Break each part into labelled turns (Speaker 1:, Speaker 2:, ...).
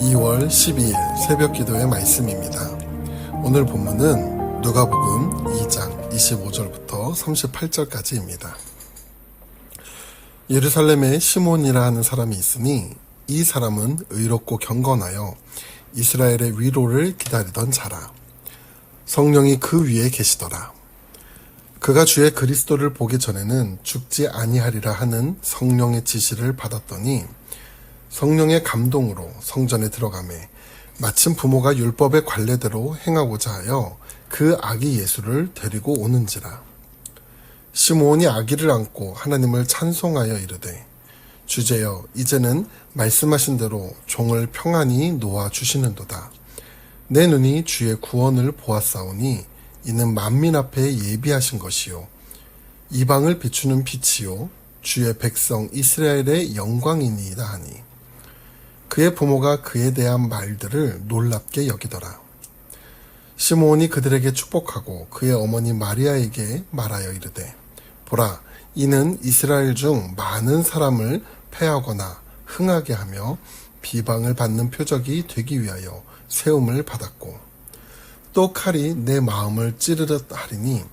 Speaker 1: 2월 12일 새벽 기도의 말씀입니다. 오늘 본문은 누가복음 2장 25절부터 38절까지입니다. 예루살렘에 시몬이라 하는 사람이 있으니 이 사람은 의롭고 경건하여 이스라엘의 위로를 기다리던 자라. 성령이 그 위에 계시더라. 그가 주의 그리스도를 보기 전에는 죽지 아니하리라 하는 성령의 지시를 받았더니 성령의 감동으로 성전에 들어가매 마침 부모가 율법의 관례대로 행하고자 하여 그 아기 예수를 데리고 오는지라. 시므온이 아기를 안고 하나님을 찬송하여 이르되 주제여 이제는 말씀하신 대로 종을 평안히 놓아 주시는도다. 내 눈이 주의 구원을 보았사오니 이는 만민 앞에 예비하신 것이요 이방을 비추는 빛이요 주의 백성 이스라엘의 영광이니이다 하니 그의 부모가 그에 대한 말들을 놀랍게 여기더라. 시므온이 그들에게 축복하고 그의 어머니 마리아에게 말하여 이르되 보라 이는 이스라엘 중 많은 사람을 패하거나 흥하게 하며 비방을 받는 표적이 되기 위하여 세움을 받았고 또 칼이 내 마음을 찌르듯 하리니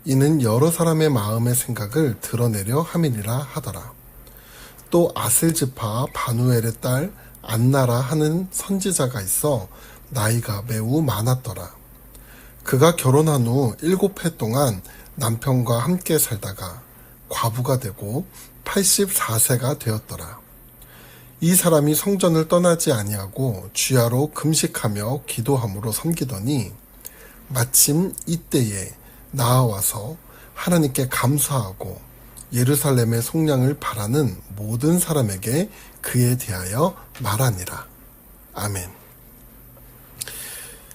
Speaker 1: 이는 여러 사람의 마음의 생각을 드러내려 함이니라 하더라. 또 아슬지파 바누엘의 딸 안나라 하는 선지자가 있어 나이가 매우 많았더라. 그가 결혼한 후 7해 동안 남편과 함께 살다가 과부가 되고 84세가 되었더라. 이 사람이 성전을 떠나지 아니하고 주야로 금식하며 기도함으로 섬기더니 마침 이때에 나아와서 하나님께 감사하고 예루살렘의 속량을 바라는 모든 사람에게 그에 대하여 말하니라. 아멘.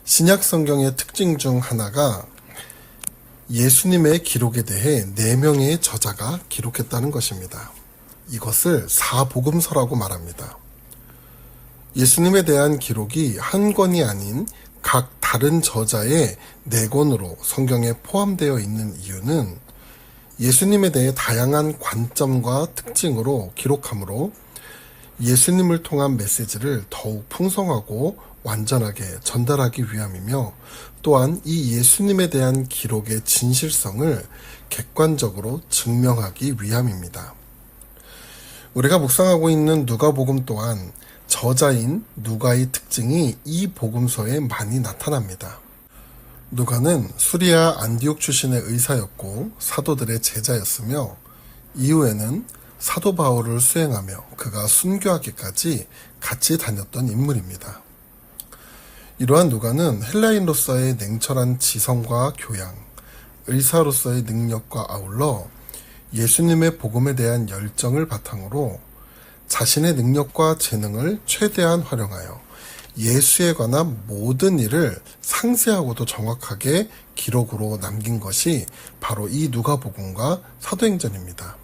Speaker 1: 신약 성경의 특징 중 하나가 예수님의 기록에 대해 4명의 저자가 기록했다는 것입니다. 이것을 사복음서라고 말합니다. 예수님에 대한 기록이 한 권이 아닌 각 다른 저자의 4권으로 성경에 포함되어 있는 이유는 예수님에 대해 다양한 관점과 특징으로 기록하므로 예수님을 통한 메시지를 더욱 풍성하고 완전하게 전달하기 위함이며 또한 이 예수님에 대한 기록의 진실성을 객관적으로 증명하기 위함입니다. 우리가 묵상하고 있는 누가복음 또한 저자인 누가의 특징이 이 복음서에 많이 나타납니다. 누가는 수리아 안디옥 출신의 의사였고 사도들의 제자였으며 이후에는 사도 바울을 수행하며 그가 순교하기까지 같이 다녔던 인물입니다. 이러한 누가는 헬라인으로서의 냉철한 지성과 교양, 의사로서의 능력과 아울러 예수님의 복음에 대한 열정을 바탕으로 자신의 능력과 재능을 최대한 활용하여 예수에 관한 모든 일을 상세하고도 정확하게 기록으로 남긴 것이 바로 이 누가복음과 사도행전입니다.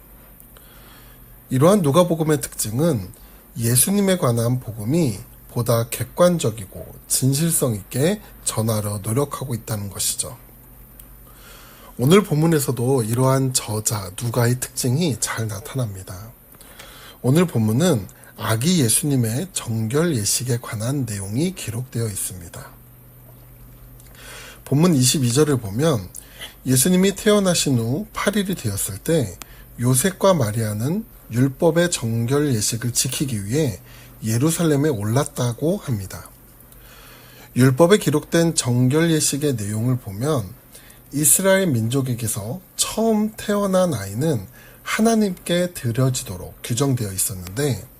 Speaker 1: 이러한 누가복음의 특징은 예수님에 관한 복음이 보다 객관적이고 진실성 있게 전하려 노력하고 있다는 것이죠. 오늘 본문에서도 이러한 저자 누가의 특징이 잘 나타납니다. 오늘 본문은 아기 예수님의 정결 예식에 관한 내용이 기록되어 있습니다. 본문 22절을 보면 예수님이 태어나신 후 8일이 되었을 때 요셉과 마리아는 율법의 정결 예식을 지키기 위해 예루살렘에 올랐다고 합니다. 율법에 기록된 정결 예식의 내용을 보면 이스라엘 민족에게서 처음 태어난 아이는 하나님께 드려지도록 규정되어 있었는데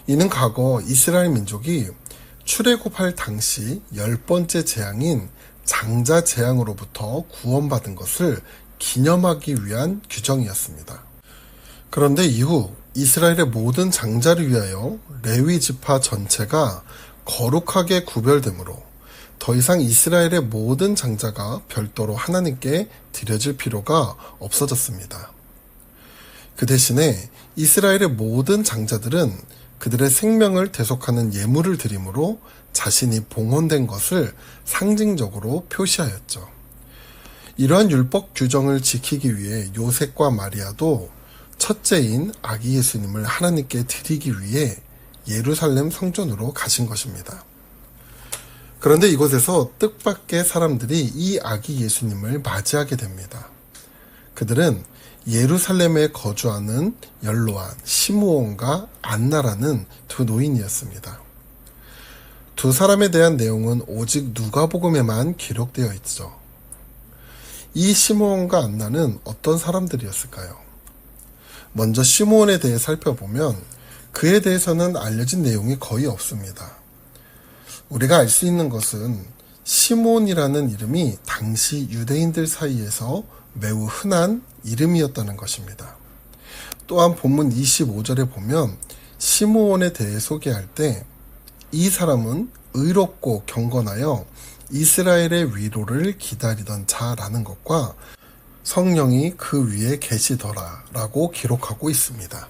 Speaker 1: 이는 과거 이스라엘 민족이 출애굽할 당시 10번째 재앙인 장자 재앙으로부터 구원받은 것을 기념하기 위한 규정이었습니다. 그런데 이후 이스라엘의 모든 장자를 위하여 레위 지파 전체가 거룩하게 구별되므로 더 이상 이스라엘의 모든 장자가 별도로 하나님께 드려질 필요가 없어졌습니다. 그 대신에 이스라엘의 모든 장자들은 그들의 생명을 대속하는 예물을 드림으로 자신이 봉헌된 것을 상징적으로 표시하였죠. 이러한 율법 규정을 지키기 위해 요셉과 마리아도 첫째인 아기 예수님을 하나님께 드리기 위해 예루살렘 성전으로 가신 것입니다. 그런데 이곳에서 뜻밖의 사람들이 이 아기 예수님을 맞이하게 됩니다. 그들은 예루살렘에 거주하는 연로한 시므온과 안나라는 두 노인이었습니다. 두 사람에 대한 내용은 오직 누가복음에만 기록되어 있죠. 이 시므온과 안나는 어떤 사람들이었을까요? 먼저 시므온에 대해 살펴보면 그에 대해서는 알려진 내용이 거의 없습니다. 우리가 알 수 있는 것은 시므온이라는 이름이 당시 유대인들 사이에서 매우 흔한 이름이었다는 것입니다. 또한 본문 25절에 보면 시므온에 대해 소개할 때 이 사람은 의롭고 경건하여 이스라엘의 위로를 기다리던 자라는 것과 성령이 그 위에 계시더라 라고 기록하고 있습니다.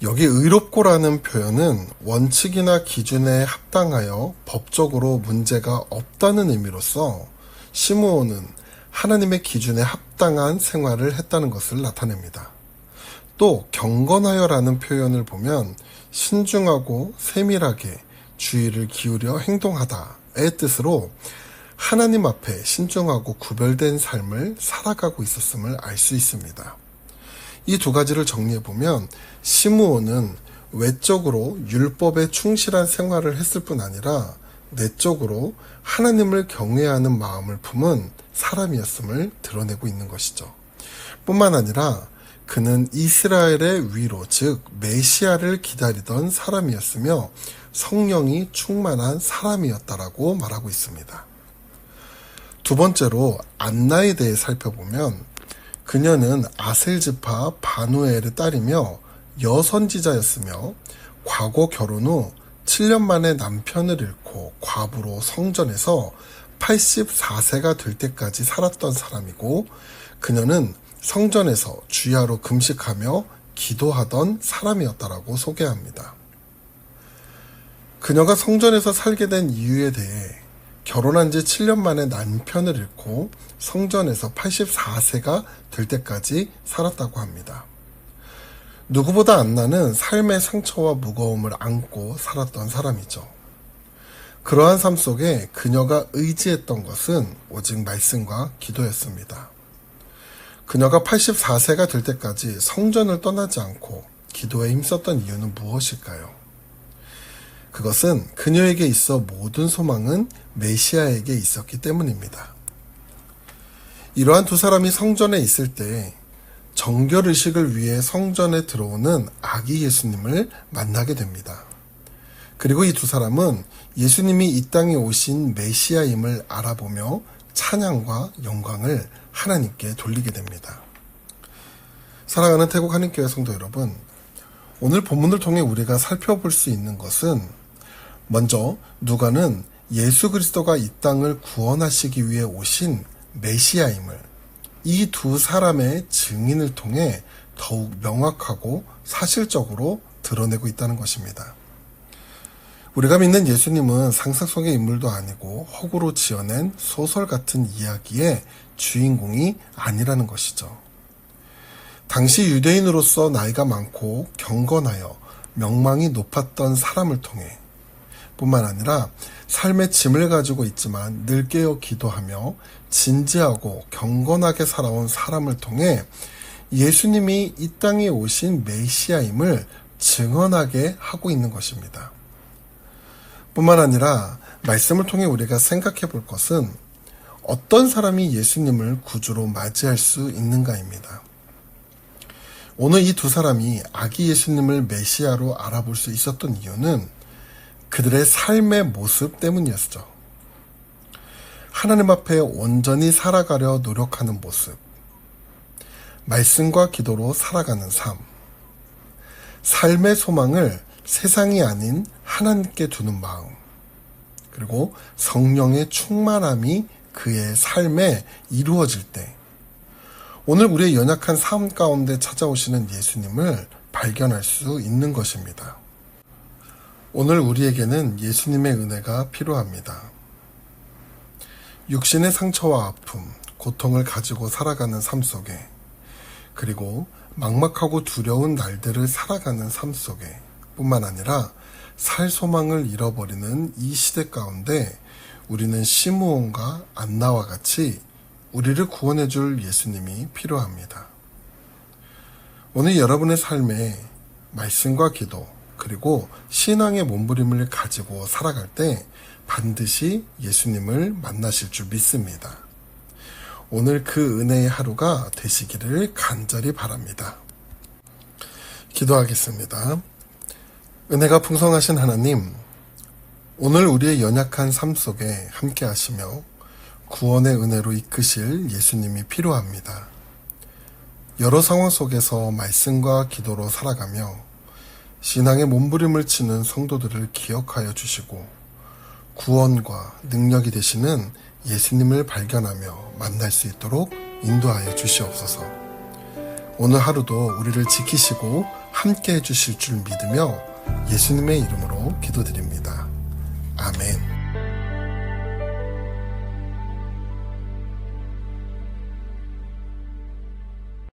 Speaker 1: 여기 의롭고라는 표현은 원칙이나 기준에 합당하여 법적으로 문제가 없다는 의미로서 시므온은 하나님의 기준에 합당한 생활을 했다는 것을 나타냅니다. 또 경건하여라는 표현을 보면 신중하고 세밀하게 주의를 기울여 행동하다의 뜻으로 하나님 앞에 신중하고 구별된 삶을 살아가고 있었음을 알 수 있습니다. 이 두 가지를 정리해보면 시므온은 외적으로 율법에 충실한 생활을 했을 뿐 아니라 내적으로 하나님을 경외하는 마음을 품은 사람이었음을 드러내고 있는 것이죠. 뿐만 아니라 그는 이스라엘의 위로, 즉 메시아를 기다리던 사람이었으며 성령이 충만한 사람이었다라고 말하고 있습니다. 두 번째로 안나에 대해 살펴보면 그녀는 아셀지파 바누엘의 딸이며 여선지자였으며 과거 결혼 후 7년 만에 남편을 잃고 과부로 성전에서 84세가 될 때까지 살았던 사람이고 그녀는 성전에서 주야로 금식하며 기도하던 사람이었다라고 소개합니다. 그녀가 성전에서 살게 된 이유에 대해 결혼한 지 7년 만에 남편을 잃고 성전에서 84세가 될 때까지 살았다고 합니다. 누구보다 안나는 삶의 상처와 무거움을 안고 살았던 사람이죠. 그러한 삶 속에 그녀가 의지했던 것은 오직 말씀과 기도였습니다. 그녀가 84세가 될 때까지 성전을 떠나지 않고 기도에 힘썼던 이유는 무엇일까요? 그것은 그녀에게 있어 모든 소망은 메시아에게 있었기 때문입니다. 이러한 두 사람이 성전에 있을 때 정결의식을 위해 성전에 들어오는 아기 예수님을 만나게 됩니다. 그리고 이 두 사람은 예수님이 이 땅에 오신 메시아임을 알아보며 찬양과 영광을 하나님께 돌리게 됩니다. 사랑하는 태국 한인교회 성도 여러분, 오늘 본문을 통해 우리가 살펴볼 수 있는 것은 먼저 누가는 예수 그리스도가 이 땅을 구원하시기 위해 오신 메시아임을 이 두 사람의 증인을 통해 더욱 명확하고 사실적으로 드러내고 있다는 것입니다. 우리가 믿는 예수님은 상상 속의 인물도 아니고 허구로 지어낸 소설 같은 이야기의 주인공이 아니라는 것이죠. 당시 유대인으로서 나이가 많고 경건하여 명망이 높았던 사람을 통해 뿐만 아니라 삶의 짐을 가지고 있지만 늘 깨어 기도하며 진지하고 경건하게 살아온 사람을 통해 예수님이 이 땅에 오신 메시아임을 증언하게 하고 있는 것입니다. 뿐만 아니라 말씀을 통해 우리가 생각해 볼 것은 어떤 사람이 예수님을 구주로 맞이할 수 있는가입니다. 오늘 이 두 사람이 아기 예수님을 메시아로 알아볼 수 있었던 이유는 그들의 삶의 모습 때문이었죠. 하나님 앞에 온전히 살아가려 노력하는 모습, 말씀과 기도로 살아가는 삶, 삶의 소망을 세상이 아닌 하나님께 두는 마음, 그리고 성령의 충만함이 그의 삶에 이루어질 때 오늘 우리의 연약한 삶 가운데 찾아오시는 예수님을 발견할 수 있는 것입니다. 오늘 우리에게는 예수님의 은혜가 필요합니다. 육신의 상처와 아픔, 고통을 가지고 살아가는 삶 속에 그리고 막막하고 두려운 날들을 살아가는 삶 속에 뿐만 아니라 살 소망을 잃어버리는 이 시대 가운데 우리는 시므온과 안나와 같이 우리를 구원해 줄 예수님이 필요합니다. 오늘 여러분의 삶에 말씀과 기도 그리고 신앙의 몸부림을 가지고 살아갈 때 반드시 예수님을 만나실 줄 믿습니다. 오늘 그 은혜의 하루가 되시기를 간절히 바랍니다. 기도하겠습니다. 은혜가 풍성하신 하나님, 오늘 우리의 연약한 삶 속에 함께 하시며 구원의 은혜로 이끄실 예수님이 필요합니다. 여러 상황 속에서 말씀과 기도로 살아가며 신앙의 몸부림을 치는 성도들을 기억하여 주시고 구원과 능력이 되시는 예수님을 발견하며 만날 수 있도록 인도하여 주시옵소서. 오늘 하루도 우리를 지키시고 함께 해주실 줄 믿으며 예수님의 이름으로 기도드립니다. 아멘.